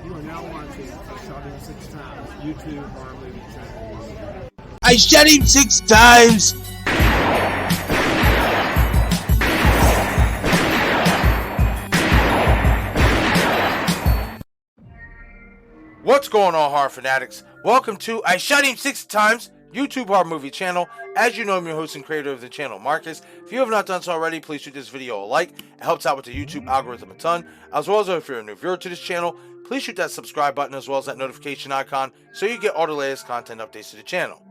You are now watching I Shot Him 6 Times YouTube horror movie channel. I shot him 6 times! What's going on, horror fanatics? Welcome to I Shot Him 6 Times YouTube horror movie channel. As you know, I'm your host and creator of the channel, Marcus. If you have not done so already, please shoot this video a like. It helps out with the YouTube algorithm a ton. As well as if you're a new viewer to this channel, please shoot that subscribe button as well as that notification icon so you get all the latest content updates to the channel.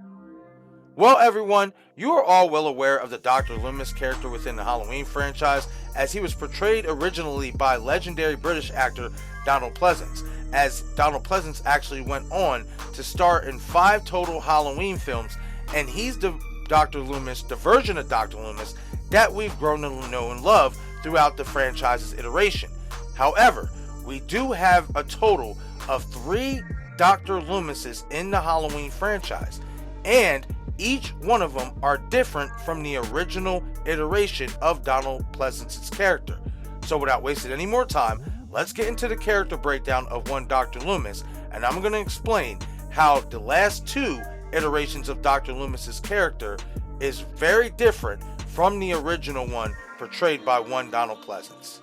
Well, everyone, you are all well aware of the Dr. Loomis character within the Halloween franchise, as he was portrayed originally by legendary British actor Donald Pleasence, as Donald Pleasence actually went on to star in 5 total Halloween films, and he's the Dr. Loomis, the version of Dr. Loomis that we've grown to know and love throughout the franchise's iteration. However, we do have a total of 3 Dr. Loomises in the Halloween franchise, and each one of them are different from the original iteration of Donald Pleasence's character. So without wasting any more time, let's get into the character breakdown of one Dr. Loomis, and I'm going to explain how the last 2 iterations of Dr. Loomis's character is very different from the original one portrayed by one Donald Pleasence.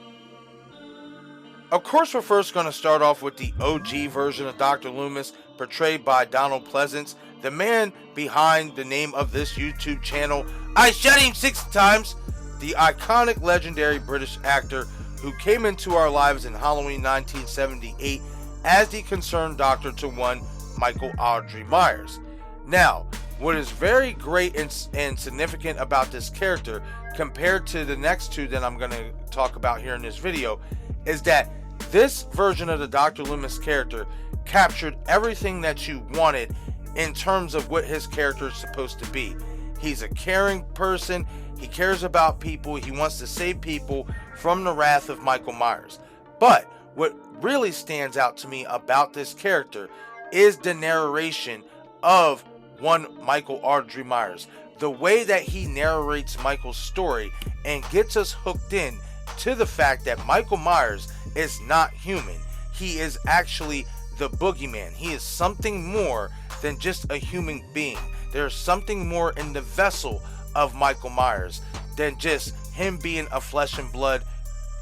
Of course, we're first going to start off with the OG version of Dr. Loomis portrayed by Donald Pleasence, the man behind the name of this YouTube channel, I Shot Him 6 Times, the iconic legendary British actor who came into our lives in Halloween 1978 as the concerned doctor to one Myers. Now, what is very great and significant about this character compared to the next 2 that I'm going to talk about here in this video is that this version of the Dr. Loomis character captured everything that you wanted in terms of what his character is supposed to be. He's a caring person, he cares about people, he wants to save people from the wrath of Michael Myers. But what really stands out to me about this character is the narration of one Michael Myers. The way that he narrates Michael's story and gets us hooked in to the fact that Michael Myers is not human. He is actually the boogeyman. He is something more than just a human being. There's something more in the vessel of Michael Myers than just him being a flesh and blood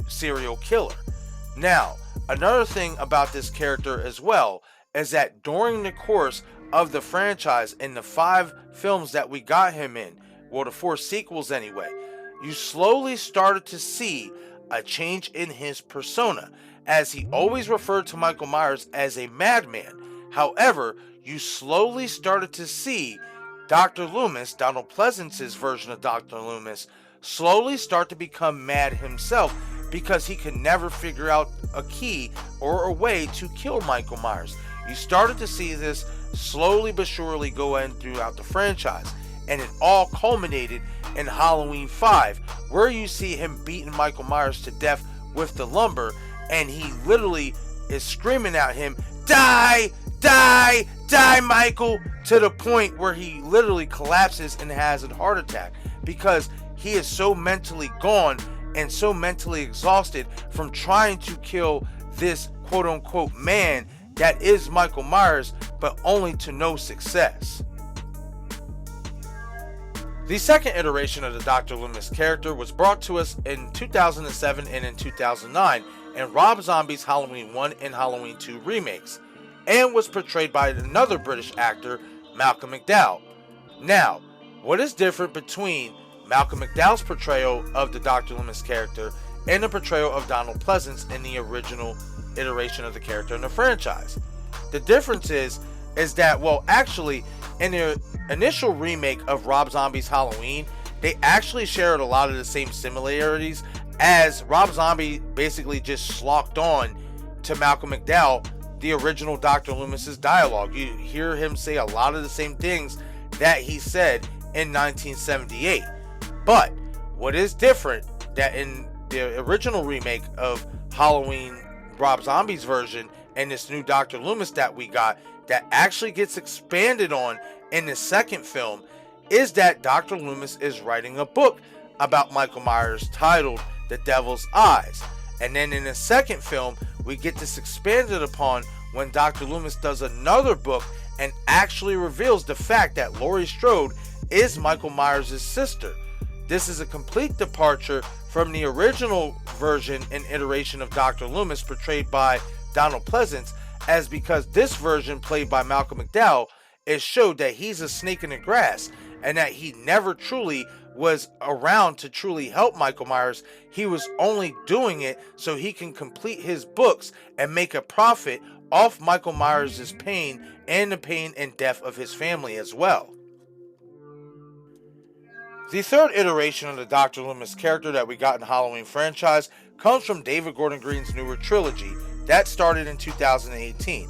serial killer. Now, another thing about this character as well is that during the course of the franchise, in the 5 films that we got him in, well, the 4 sequels anyway, you slowly started to see a change in his persona, as he always referred to Michael Myers as a madman. However, you slowly started to see Dr. Loomis, Donald Pleasence's version of Dr. Loomis, slowly start to become mad himself because he could never figure out a key or a way to kill Michael Myers. You started to see this slowly but surely go in throughout the franchise, and it all culminated in Halloween 5, where you see him beating Michael Myers to death with the lumber, and he literally is screaming at him, "Die! Die! Die, Michael!" to the point where he literally collapses and has a heart attack because he is so mentally gone and so mentally exhausted from trying to kill this quote-unquote man that is Michael Myers, but only to no success. The second iteration of the Dr. Loomis character was brought to us in 2007 and in 2009 in Rob Zombie's Halloween 1 and Halloween 2 remakes, and was portrayed by another British actor, Malcolm McDowell. Now, what is different between Malcolm McDowell's portrayal of the Dr. Loomis character and the portrayal of Donald Pleasence in the original iteration of the character in the franchise? The difference is that, well, actually, in the initial remake of Rob Zombie's Halloween, they actually shared a lot of the same similarities, as Rob Zombie basically just slocked on to Malcolm McDowell the original Dr. Loomis's dialogue. You hear him say a lot of the same things that he said in 1978. But what is different, that in the original remake of Halloween, Rob Zombie's version, and this new Dr. Loomis that we got, that actually gets expanded on in the second film, is that Dr. Loomis is writing a book about Michael Myers titled The Devil's Eyes. And then in the second film, we get this expanded upon when Dr. Loomis does another book and actually reveals the fact that Laurie Strode is Michael Myers' sister. This is a complete departure from the original version and iteration of Dr. Loomis portrayed by Donald Pleasence, as because this version played by Malcolm McDowell, it showed that he's a snake in the grass and that he never truly was around to truly help Michael Myers. He was only doing it so he can complete his books and make a profit off Michael Myers' pain and the pain and death of his family as well. The third iteration of the Dr. Loomis character that we got in Halloween franchise comes from David Gordon Green's newer trilogy that started in 2018.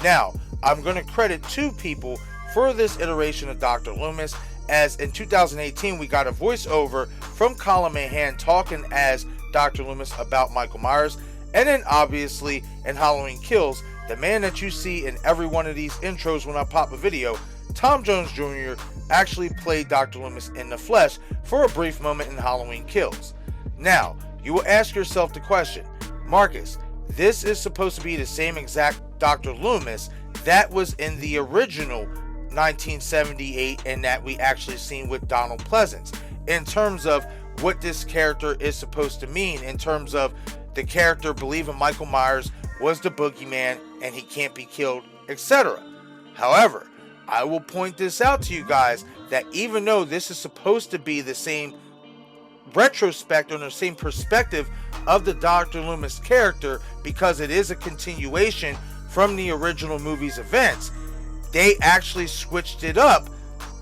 Now, I'm going to credit two people for this iteration of Dr. Loomis, as in 2018 we got a voiceover from Colinmahan talking as Dr. Loomis about Michael Myers, and then obviously in Halloween Kills, the man that you see in every one of these intros when I pop a video, Tom Jones Jr. actually played Dr. Loomis in the flesh for a brief moment in Halloween Kills. Now, you will ask yourself the question, Marcus, this is supposed to be the same exact Dr. Loomis that was in the original 1978 and that we actually seen with Donald Pleasence, in terms of what this character is supposed to mean, in terms of the character believing Michael Myers was the boogeyman and he can't be killed, etc. However, I will point this out to you guys that even though this is supposed to be the same retrospect or the same perspective of the Dr. Loomis character, because it is a continuation from the original movie's events, they actually switched it up.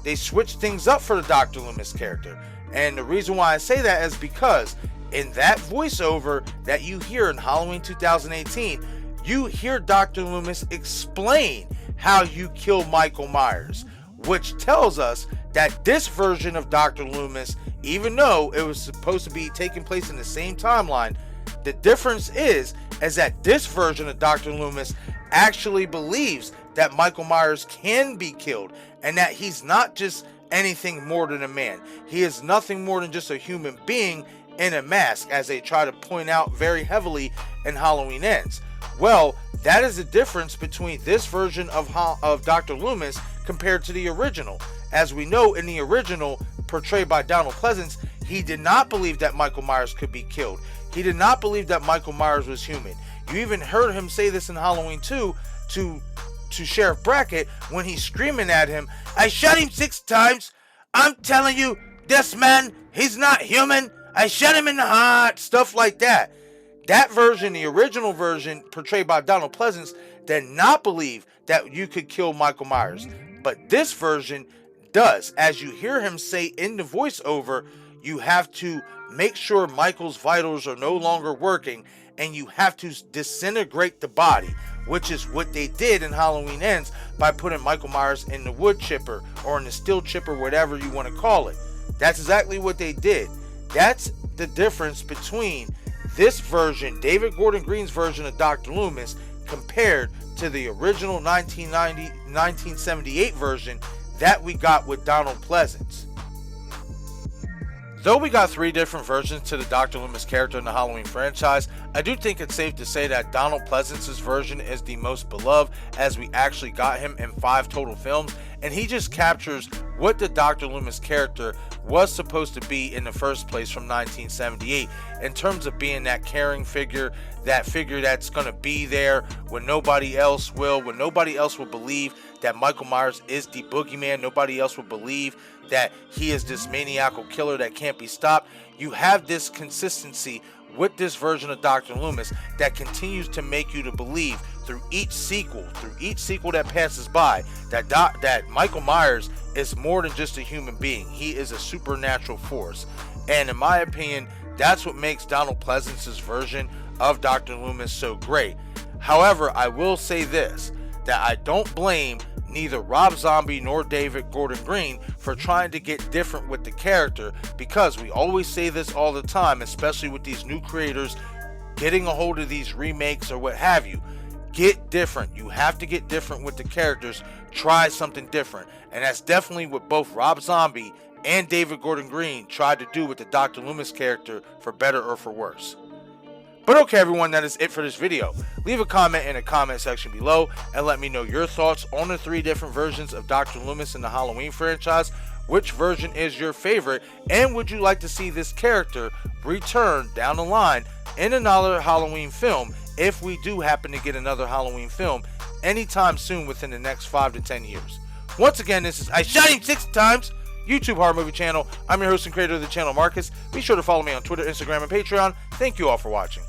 They switched things up for the Dr. Loomis character. And the reason why I say that is because in that voiceover that you hear in Halloween 2018, you hear Dr. Loomis explain how you kill Michael Myers, which tells us that this version of Dr. Loomis, even though it was supposed to be taking place in the same timeline, the difference is that this version of Dr. Loomis actually believes that Michael Myers can be killed and that he's not just anything more than a man. He is nothing more than just a human being in a mask, as they try to point out very heavily in Halloween Ends. Well, that is the difference between this version of Dr. Loomis compared to the original. As we know, in the original, portrayed by Donald Pleasence, he did not believe that Michael Myers could be killed. He did not believe that Michael Myers was human. You even heard him say this in Halloween 2 to Sheriff Brackett when he's screaming at him, "I shot him 6 times. I'm telling you, this man, he's not human. I shot him in the heart," stuff like that. That version, the original version portrayed by Donald Pleasence, did not believe that you could kill Michael Myers. But this version does. As you hear him say in the voiceover, you have to make sure Michael's vitals are no longer working and you have to disintegrate the body, which is what they did in Halloween Ends by putting Michael Myers in the wood chipper or in the steel chipper, whatever you want to call it. That's exactly what they did. That's the difference between this version, David Gordon Green's version of Dr. Loomis, compared to the original 1978 version that we got with Donald Pleasence. Though we got 3 different versions to the Dr. Loomis character in the Halloween franchise, I do think it's safe to say that Donald Pleasence's version is the most beloved, as we actually got him in 5 total films, and he just captures what the Dr. Loomis character was supposed to be in the first place from 1978, in terms of being that caring figure, that figure that's going to be there when nobody else will, when nobody else will believe that Michael Myers is the boogeyman, nobody else will believe that he is this maniacal killer that can't be stopped. You have this consistency with this version of Dr. Loomis that continues to make you to believe through each sequel that passes by, that Michael Myers is more than just a human being. He is a supernatural force. And in my opinion, that's what makes Donald Pleasence's version of Dr. Loomis so great. However, I will say this, that I don't blame neither Rob Zombie nor David Gordon Green for trying to get different with the character, because we always say this all the time, especially with these new creators getting a hold of these remakes or what have you. Get different. You have to get different with the characters. Try something different. And that's definitely what both Rob Zombie and David Gordon Green tried to do with the Dr. Loomis character, for better or for worse. But okay, everyone, that is it for this video. Leave a comment in the comment section below and let me know your thoughts on the 3 different versions of Dr. Loomis in the Halloween franchise. Which version is your favorite, and would you like to see this character return down the line in another Halloween film if we do happen to get another Halloween film anytime soon within the next 5 to 10 years? Once again, this is I Shot Him 6 Times YouTube horror movie channel. I'm your host and creator of the channel, Marcus. Be sure to follow me on Twitter, Instagram, and Patreon. Thank you all for watching.